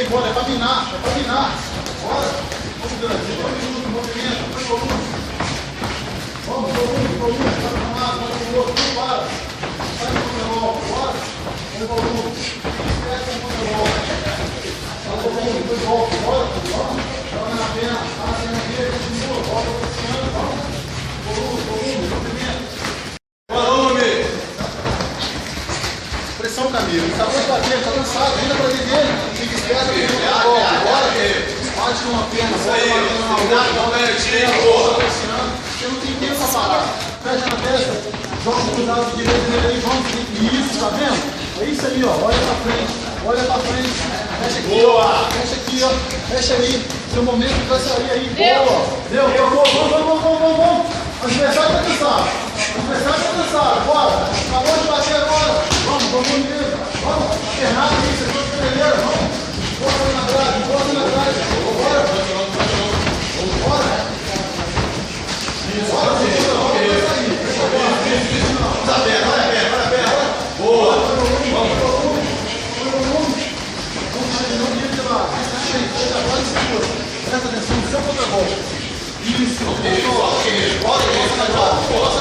bora, é pra minar, é pra minar. Bora. Vamos, grande. 2 minutos, movimento, põe volume. Vamos, volume, vai pra um lado, vai pro outro, não para. Sai do controle, bora. Põe volume. Fecha o controle. Faz volume, depois volta, bora. Vamos. Joga na perna aqui, continua, volta puxando, vamos. Volume, movimento. Volume. Pressão, Camilo. Acabou de bater, tá cansado, ainda pra dele. Fica esperto, bora. Bate numa perna, bota uma perna na outra. Você não tem tempo pra parar. Fecha na testa, joga o cruzado direito nele aí, vamos. Isso, tá vendo? É isso aí, ó. Olha pra frente. Fecha aqui, ó. Fecha aqui, ó. Fecha aí. Seu momento vai sair aí. Boa. Deu. Vamos. O adversário tá cansado. Bora. Acabou de bater agora. Vamos mesmo. Vamos. Bernardo aí, você foi primeiro. Vamos. Bora na grade. Bora. Boa. Vamos. Presta atenção no seu contra-golpe. Isso. Bora na grade.